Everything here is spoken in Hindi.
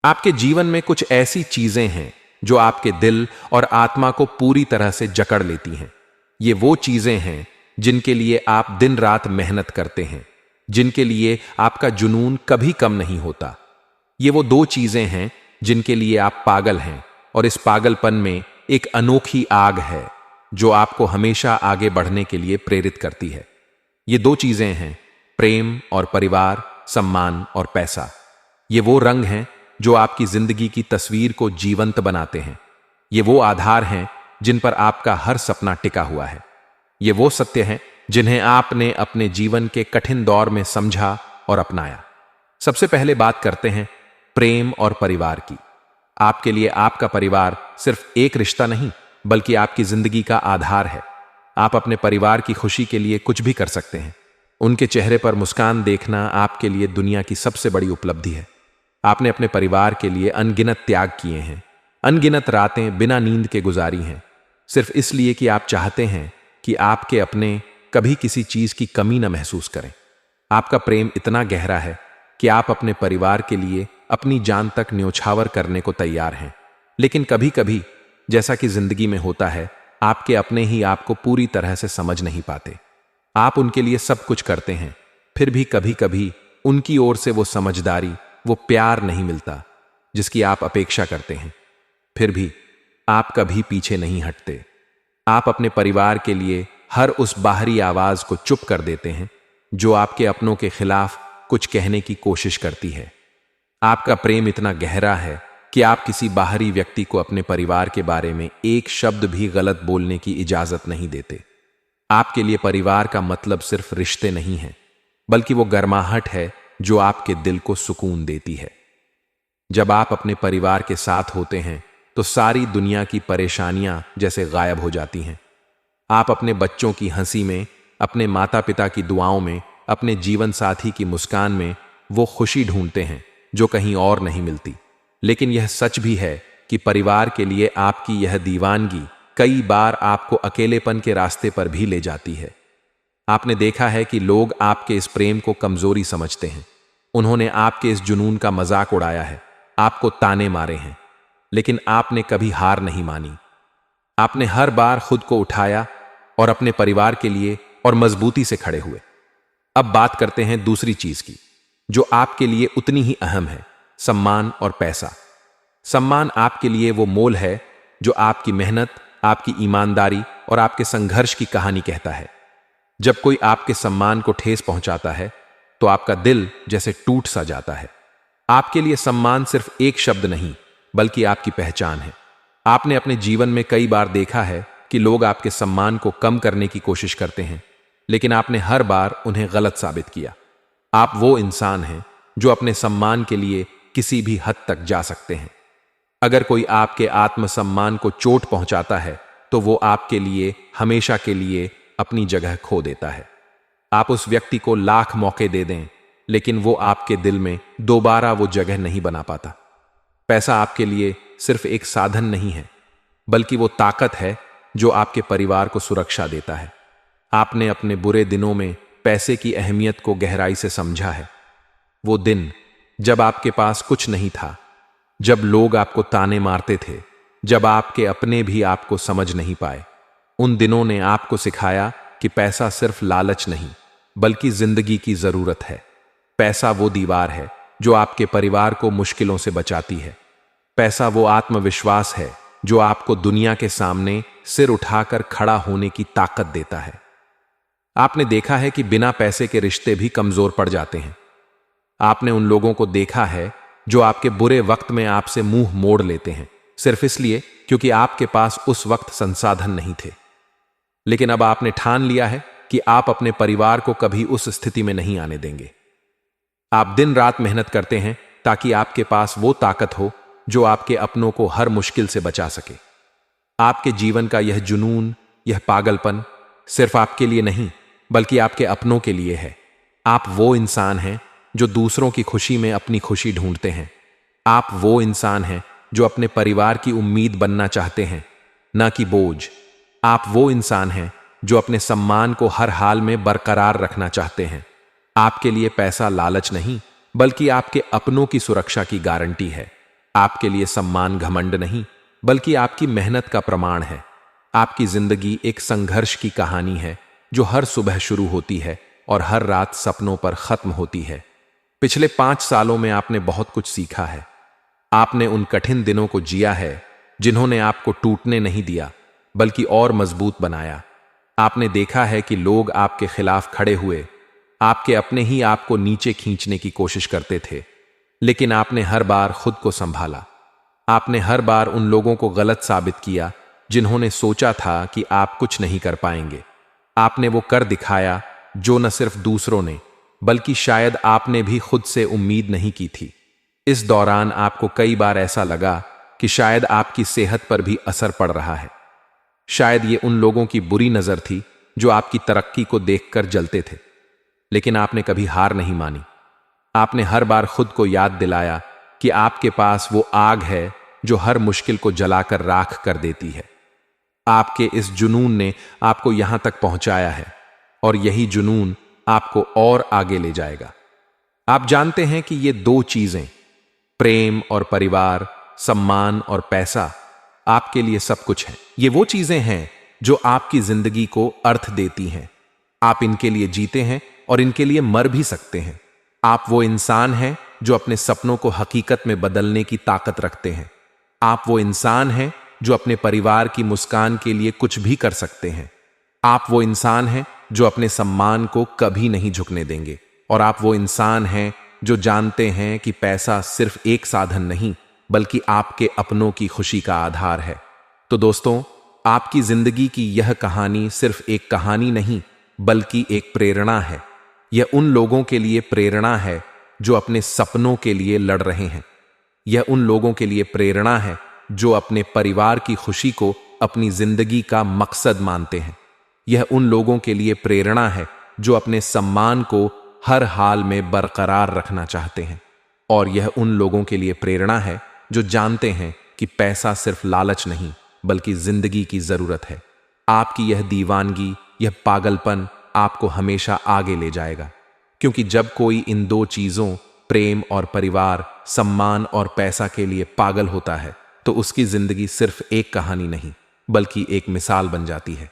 आपके जीवन में कुछ ऐसी चीजें हैं जो आपके दिल और आत्मा को पूरी तरह से जकड़ लेती हैं। ये वो चीजें हैं जिनके लिए आप दिन रात मेहनत करते हैं, जिनके लिए आपका जुनून कभी कम नहीं होता। ये वो दो चीजें हैं जिनके लिए आप पागल हैं, और इस पागलपन में एक अनोखी आग है जो आपको हमेशा आगे बढ़ने के लिए प्रेरित करती है। ये दो चीजें हैं प्रेम और परिवार, सम्मान और पैसा। ये वो रंग हैं जो आपकी जिंदगी की तस्वीर को जीवंत बनाते हैं। ये वो आधार हैं जिन पर आपका हर सपना टिका हुआ है। ये वो सत्य हैं जिन्हें आपने अपने जीवन के कठिन दौर में समझा और अपनाया। सबसे पहले बात करते हैं प्रेम और परिवार की। आपके लिए आपका परिवार सिर्फ एक रिश्ता नहीं, बल्कि आपकी जिंदगी का आधार है। आप अपने परिवार की खुशी के लिए कुछ भी कर सकते हैं। उनके चेहरे पर मुस्कान देखना आपके लिए दुनिया की सबसे बड़ी उपलब्धि है। आपने अपने परिवार के लिए अनगिनत त्याग किए हैं, अनगिनत रातें बिना नींद के गुजारी हैं, सिर्फ इसलिए कि आप चाहते हैं कि आपके अपने कभी किसी चीज की कमी न महसूस करें। आपका प्रेम इतना गहरा है कि आप अपने परिवार के लिए अपनी जान तक न्योछावर करने को तैयार हैं। लेकिन कभी कभी, जैसा कि जिंदगी में होता है, आपके अपने ही आपको पूरी तरह से समझ नहीं पाते। आप उनके लिए सब कुछ करते हैं, फिर भी कभी कभी उनकी ओर से वो समझदारी, वो प्यार नहीं मिलता जिसकी आप अपेक्षा करते हैं। फिर भी आप कभी पीछे नहीं हटते। आप अपने परिवार के लिए हर उस बाहरी आवाज को चुप कर देते हैं जो आपके अपनों के खिलाफ कुछ कहने की कोशिश करती है। आपका प्रेम इतना गहरा है कि आप किसी बाहरी व्यक्ति को अपने परिवार के बारे में एक शब्द भी गलत बोलने की इजाजत नहीं देते। आपके लिए परिवार का मतलब सिर्फ रिश्ते नहीं है, बल्कि वो गर्माहट है जो आपके दिल को सुकून देती है। जब आप अपने परिवार के साथ होते हैं तो सारी दुनिया की परेशानियां जैसे गायब हो जाती हैं। आप अपने बच्चों की हंसी में, अपने माता पिता की दुआओं में, अपने जीवन साथी की मुस्कान में वो खुशी ढूंढते हैं जो कहीं और नहीं मिलती। लेकिन यह सच भी है कि परिवार के लिए आपकी यह दीवानगी कई बार आपको अकेलेपन के रास्ते पर भी ले जाती है। आपने देखा है कि लोग आपके इस प्रेम को कमजोरी समझते हैं। उन्होंने आपके इस जुनून का मजाक उड़ाया है, आपको ताने मारे हैं, लेकिन आपने कभी हार नहीं मानी। आपने हर बार खुद को उठाया और अपने परिवार के लिए और मजबूती से खड़े हुए। अब बात करते हैं दूसरी चीज की जो आपके लिए उतनी ही अहम है, सम्मान और पैसा। सम्मान आपके लिए वो मोल है जो आपकी मेहनत, आपकी ईमानदारी और आपके संघर्ष की कहानी कहता है। जब कोई आपके सम्मान को ठेस पहुंचाता है तो आपका दिल जैसे टूट सा जाता है। आपके लिए सम्मान सिर्फ एक शब्द नहीं, बल्कि आपकी पहचान है। आपने अपने जीवन में कई बार देखा है कि लोग आपके सम्मान को कम करने की कोशिश करते हैं, लेकिन आपने हर बार उन्हें गलत साबित किया। आप वो इंसान हैं जो अपने सम्मान के लिए किसी भी हद तक जा सकते हैं। अगर कोई आपके आत्मसम्मान को चोट पहुंचाता है तो वो आपके लिए हमेशा के लिए अपनी जगह खो देता है। आप उस व्यक्ति को लाख मौके दे दें, लेकिन वो आपके दिल में दोबारा वो जगह नहीं बना पाता। पैसा आपके लिए सिर्फ एक साधन नहीं है, बल्कि वो ताकत है जो आपके परिवार को सुरक्षा देता है। आपने अपने बुरे दिनों में पैसे की अहमियत को गहराई से समझा है। वो दिन जब आपके पास कुछ नहीं था, जब लोग आपको ताने मारते थे, जब आपके अपने भी आपको समझ नहीं पाए। उन दिनों ने आपको सिखाया कि पैसा सिर्फ लालच नहीं, बल्कि जिंदगी की जरूरत है। पैसा वो दीवार है जो आपके परिवार को मुश्किलों से बचाती है। पैसा वो आत्मविश्वास है जो आपको दुनिया के सामने सिर उठाकर खड़ा होने की ताकत देता है। आपने देखा है कि बिना पैसे के रिश्ते भी कमजोर पड़ जाते हैं। आपने उन लोगों को देखा है जो आपके बुरे वक्त में आपसे मुंह मोड़ लेते हैं, सिर्फ इसलिए क्योंकि आपके पास उस वक्त संसाधन नहीं थे। लेकिन अब आपने ठान लिया है कि आप अपने परिवार को कभी उस स्थिति में नहीं आने देंगे। आप दिन रात मेहनत करते हैं ताकि आपके पास वो ताकत हो जो आपके अपनों को हर मुश्किल से बचा सके। आपके जीवन का यह जुनून, यह पागलपन सिर्फ आपके लिए नहीं, बल्कि आपके अपनों के लिए है। आप वो इंसान हैं जो दूसरों की खुशी में अपनी खुशी ढूंढते हैं। आप वो इंसान हैं जो अपने परिवार की उम्मीद बनना चाहते हैं, ना कि बोझ। आप वो इंसान हैं जो अपने सम्मान को हर हाल में बरकरार रखना चाहते हैं। आपके लिए पैसा लालच नहीं, बल्कि आपके अपनों की सुरक्षा की गारंटी है। आपके लिए सम्मान घमंड नहीं, बल्कि आपकी मेहनत का प्रमाण है। आपकी जिंदगी एक संघर्ष की कहानी है जो हर सुबह शुरू होती है और हर रात सपनों पर खत्म होती है। पिछले 5 सालों में आपने बहुत कुछ सीखा है। आपने उन कठिन दिनों को जिया है जिन्होंने आपको टूटने नहीं दिया, बल्कि और मजबूत बनाया। आपने देखा है कि लोग आपके खिलाफ खड़े हुए, आपके अपने ही आपको नीचे खींचने की कोशिश करते थे, लेकिन आपने हर बार खुद को संभाला। आपने हर बार उन लोगों को गलत साबित किया जिन्होंने सोचा था कि आप कुछ नहीं कर पाएंगे। आपने वो कर दिखाया जो न सिर्फ दूसरों ने, बल्कि शायद आपने भी खुद से उम्मीद नहीं की थी। इस दौरान आपको कई बार ऐसा लगा कि शायद आपकी सेहत पर भी असर पड़ रहा है। शायद ये उन लोगों की बुरी नजर थी जो आपकी तरक्की को देखकर जलते थे, लेकिन आपने कभी हार नहीं मानी। आपने हर बार खुद को याद दिलाया कि आपके पास वो आग है जो हर मुश्किल को जलाकर राख कर देती है। आपके इस जुनून ने आपको यहां तक पहुंचाया है और यही जुनून आपको और आगे ले जाएगा। आप जानते हैं कि ये 2 चीजें, प्रेम और परिवार, सम्मान और पैसा, आपके लिए सब कुछ है। ये वो चीजें हैं जो आपकी जिंदगी को अर्थ देती हैं। आप इनके लिए जीते हैं और इनके लिए मर भी सकते हैं। आप वो इंसान हैं जो अपने सपनों को हकीकत में बदलने की ताकत रखते हैं। आप वो इंसान हैं जो अपने परिवार की मुस्कान के लिए कुछ भी कर सकते हैं। आप वो इंसान हैं जो अपने सम्मान को कभी नहीं झुकने देंगे। और आप वो इंसान हैं जो जानते हैं कि पैसा सिर्फ एक साधन नहीं, बल्कि आपके अपनों की खुशी का आधार है। तो दोस्तों, आपकी जिंदगी की यह कहानी सिर्फ एक कहानी नहीं, बल्कि एक प्रेरणा है। यह उन लोगों के लिए प्रेरणा है जो अपने सपनों के लिए लड़ रहे हैं। यह उन लोगों के लिए प्रेरणा है जो अपने परिवार की खुशी को अपनी जिंदगी का मकसद मानते हैं। यह उन लोगों के लिए प्रेरणा है जो अपने सम्मान को हर हाल में बरकरार रखना चाहते हैं। और यह उन लोगों के लिए प्रेरणा है जो जानते हैं कि पैसा सिर्फ लालच नहीं, बल्कि जिंदगी की जरूरत है। आपकी यह दीवानगी, यह पागलपन आपको हमेशा आगे ले जाएगा, क्योंकि जब कोई इन 2 चीजों, प्रेम और परिवार, सम्मान और पैसा के लिए पागल होता है, तो उसकी जिंदगी सिर्फ एक कहानी नहीं, बल्कि एक मिसाल बन जाती है।